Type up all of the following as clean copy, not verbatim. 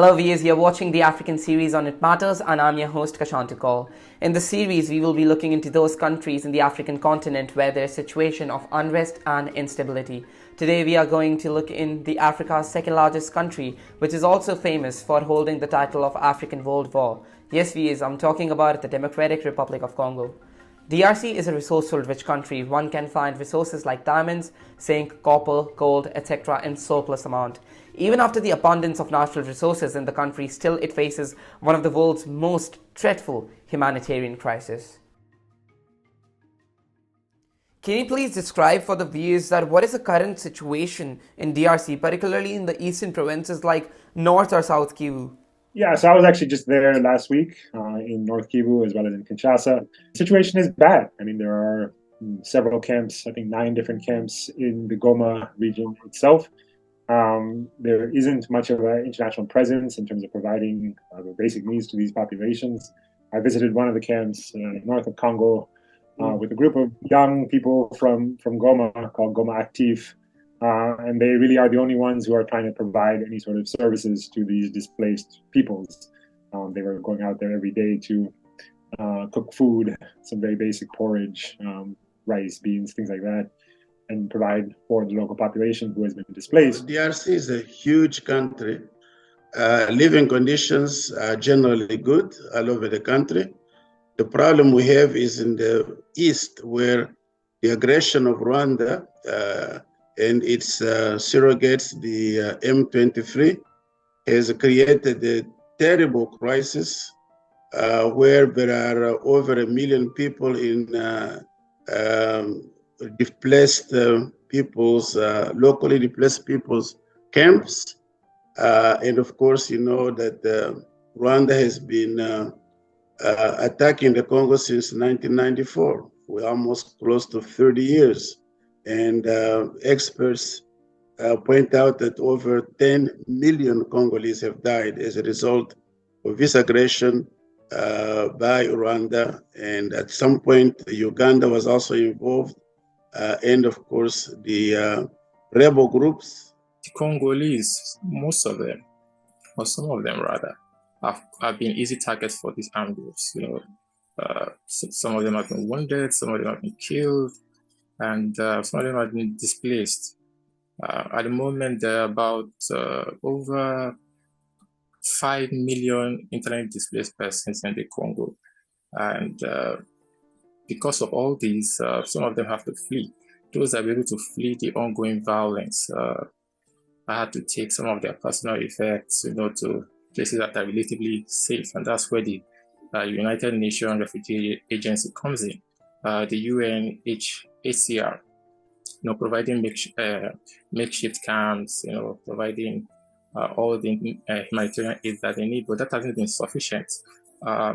Hello viewers, you're watching the African series on It Matters and I'm your host Kashantikal. In this series, we will be looking into those countries in the African continent where there is a situation of unrest and instability. Today we are going to look in the Africa's second largest country, which is also famous for holding the title of African World War. Yes viewers, I'm talking about the Democratic Republic of Congo. DRC is a resourceful rich country. One can find resources like diamonds, zinc, copper, gold, etc. in surplus amount. Even after the abundance of natural resources in the country, still it faces one of the world's most dreadful humanitarian crises. Can you please describe for the viewers that what is the current situation in DRC, particularly in the eastern provinces like North or South Kivu? Yeah, so I was actually just there last week in North Kivu as well as in Kinshasa. The situation is bad. I mean, there are several camps, I think 9 different camps in the Goma region itself. There isn't much of an international presence in terms of providing the basic needs to these populations. I visited one of the camps north of Congo with a group of young people from Goma called Goma Active. And they really are the only ones who are trying to provide any sort of services to these displaced peoples. They were going out there every day to cook food, some very basic porridge, rice, beans, things like that, and provide for the local population who has been displaced. DRC is a huge country. Living conditions are generally good all over the country. The problem we have is in the east, where the aggression of Rwanda and its surrogates, the M23, has created a terrible crisis where there are over 1 million people in displaced people's, locally displaced people's camps. And of course, you know that Rwanda has been attacking the Congo since 1994. We're almost close to 30 years. And experts point out that over 10 million Congolese have died as a result of this aggression by Rwanda. And at some point, Uganda was also involved. And of course, the rebel groups. The Congolese, most of them, or some of them rather, have been easy targets for these armed groups. Some of them have been wounded, some of them have been killed, and some of them have been displaced. At the moment, there are about over 5 million internally displaced persons in the Congo. And because of all these, some of them have to flee. Those that are able to flee the ongoing violence had to take some of their personal effects, to places that are relatively safe. And that's where the United Nations Refugee Agency comes in. The UNHCR, providing makeshift camps, providing all the humanitarian aid that they need, but that hasn't been sufficient.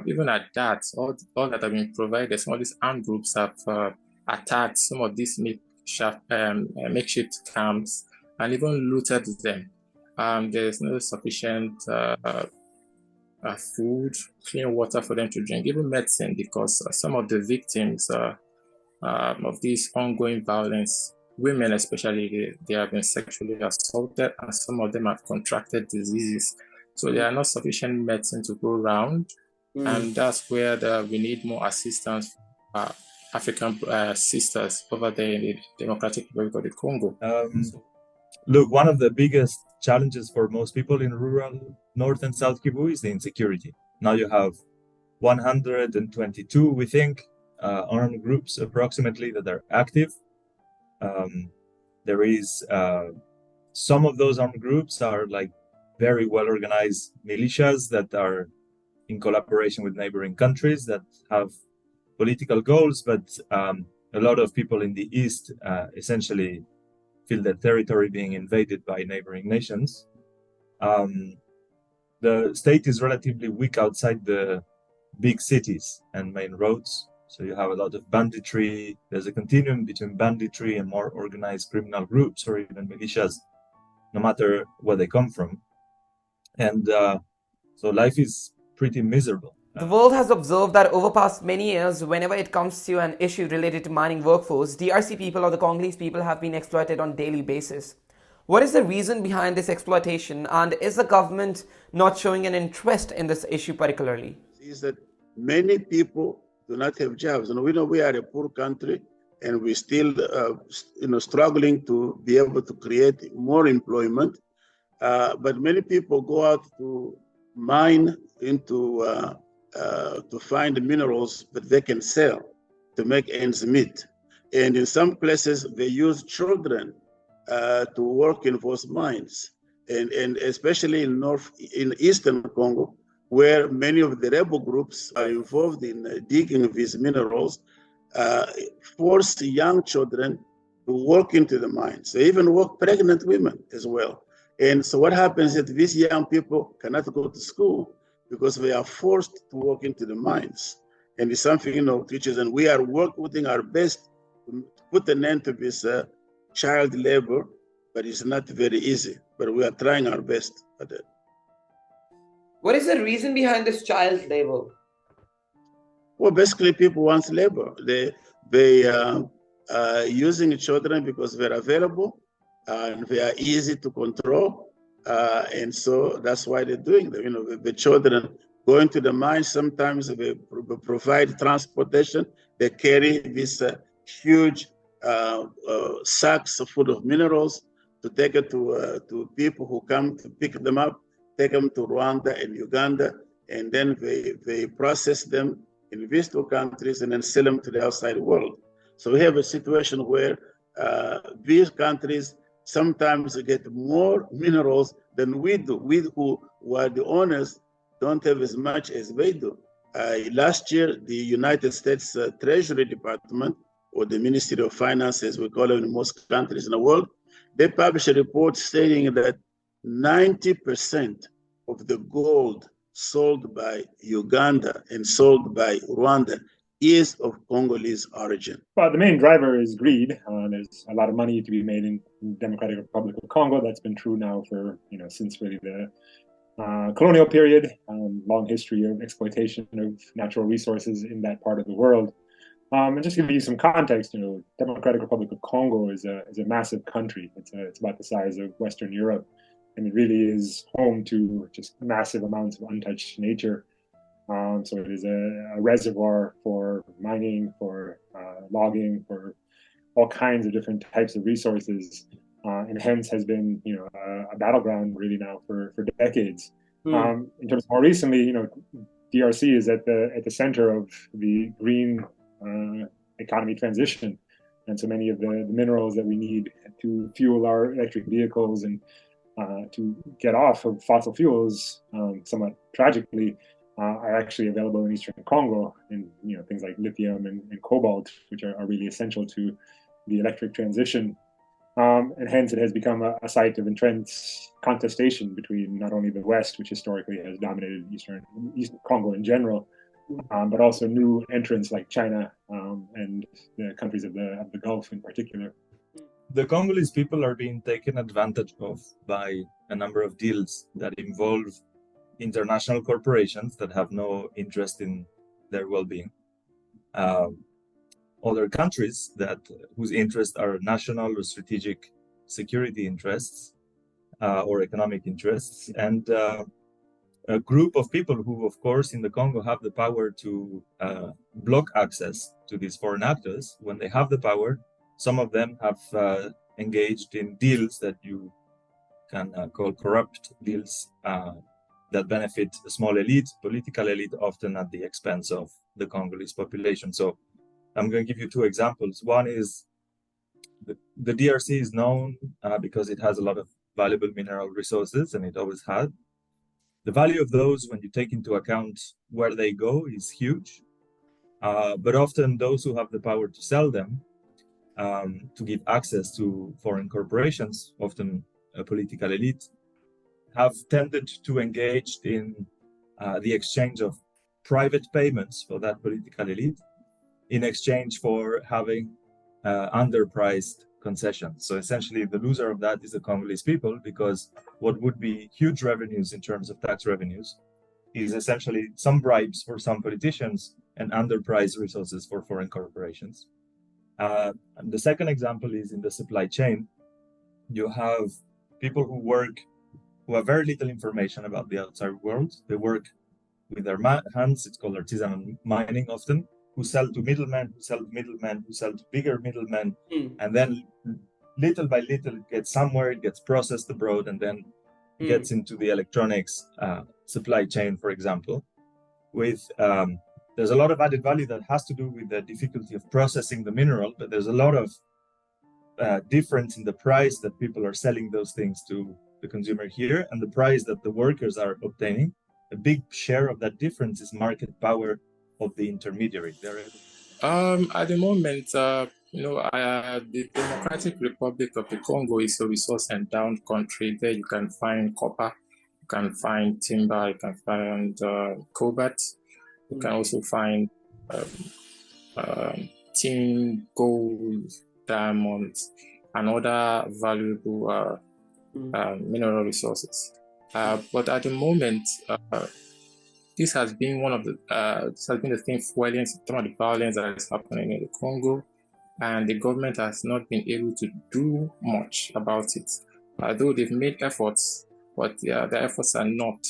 Even at that, all that have been provided, some of these armed groups have attacked some of these makeshift camps and even looted them. There's no sufficient food, clean water for them to drink, even medicine, because some of the victims of this ongoing violence, women especially, they have been sexually assaulted, and some of them have contracted diseases. So there are not sufficient medicine to go around, and that's where we need more assistance for African sisters over there in the Democratic Republic of the Congo. Look, one of the biggest challenges for most people in rural North and South Kivu is the insecurity. Now you have 122, we think, armed groups approximately that are active. There is some of those armed groups are like very well organized militias that are in collaboration with neighboring countries that have political goals, but a lot of people in the east essentially feel their territory being invaded by neighboring nations. The state is relatively weak outside the big cities and main roads. So you have a lot of banditry. There's a continuum between banditry and more organized criminal groups or even militias, no matter where they come from. And so life is pretty miserable. The world has observed that over past many years, whenever it comes to an issue related to mining workforce, DRC people or the Congolese people have been exploited on a daily basis. What is the reason behind this exploitation, and is the government not showing an interest in this issue particularly? Is that many people do not have jobs. And we know we are a poor country, and we're still, struggling to be able to create more employment. But many people go out to mine to find minerals that they can sell to make ends meet. And in some places, they use children to work in those mines. And especially in Eastern Congo, where many of the rebel groups are involved in digging these minerals, force young children to work into the mines. They even work pregnant women as well. And so what happens is that these young people cannot go to school because they are forced to work into the mines. And it's something, teachers, and we are working our best to put an end to this child labor, but it's not very easy. But we are trying our best at it. What is the reason behind this child labor? Well, basically, people want labor. They using children because they're available and they are easy to control, and so that's why they're doing them. The children going to the mines. Sometimes they provide transportation. They carry these huge sacks full of minerals to take it to people who come to pick them up, take them to Rwanda and Uganda, and then they process them in these two countries and then sell them to the outside world. So we have a situation where these countries sometimes get more minerals than we do. We who are the owners don't have as much as they do. Last year, the United States Treasury Department, or the Ministry of Finance, as we call it in most countries in the world, they published a report stating that 90% of the gold sold by Uganda and sold by Rwanda is of Congolese origin. Well, the main driver is greed. There's a lot of money to be made in the Democratic Republic of Congo. That's been true now for, since really the colonial period, long history of exploitation of natural resources in that part of the world. And just to give you some context, Democratic Republic of Congo is a massive country. It's about the size of Western Europe, and it really is home to just massive amounts of untouched nature. So it is a reservoir for mining, for logging, for all kinds of different types of resources, and hence has been, a battleground really now for decades. In terms of more recently, DRC is at the center of the green economy transition, and so many of the minerals that we need to fuel our electric vehicles and to get off of fossil fuels, somewhat tragically, are actually available in Eastern Congo, and things like lithium and cobalt, which are really essential to the electric transition. And hence it has become a site of intense contestation between not only the West, which historically has dominated Eastern Congo in general, but also new entrants like China and the countries of the Gulf in particular. The Congolese people are being taken advantage of by a number of deals that involve international corporations that have no interest in their well-being. Other countries whose interests are national or strategic security interests or economic interests, and a group of people who, of course, in the Congo have the power to block access to these foreign actors. When they have the power, some of them have engaged in deals that you can call corrupt deals that benefit a small elite, political elite, often at the expense of the Congolese population. So I'm going to give you two examples. One is the DRC is known because it has a lot of valuable mineral resources, and it always had. The value of those, when you take into account where they go, is huge. But often those who have the power to sell them, to give access to foreign corporations, often a political elite, have tended to engage in the exchange of private payments for that political elite in exchange for having underpriced concessions. So essentially, the loser of that is the Congolese people, because what would be huge revenues in terms of tax revenues is essentially some bribes for some politicians and underpriced resources for foreign corporations. And the second example is in the supply chain. You have people who have very little information about the outside world. They work with their hands. It's called artisanal mining often, who sell to middlemen, who sell to middlemen, who sell to bigger middlemen. And then little by little, it gets somewhere, it gets processed abroad, and then gets into the electronics supply chain, for example. There's a lot of added value that has to do with the difficulty of processing the mineral, but there's a lot of difference in the price that people are selling those things to the consumer here and the price that the workers are obtaining. A big share of that difference is market power of the intermediary. At the moment, the Democratic Republic of the Congo is a resource-endowed country. There you can find copper, you can find timber, you can find cobalt, you can also find tin, gold, diamonds, and other valuable mineral resources. But at the moment, this has been the thing fueling some of the violence that is happening in the Congo, and the government has not been able to do much about it. Though they've made efforts, but the efforts are not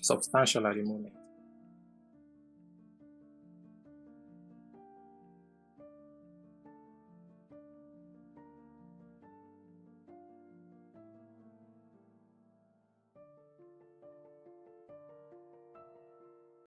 substantial at the moment.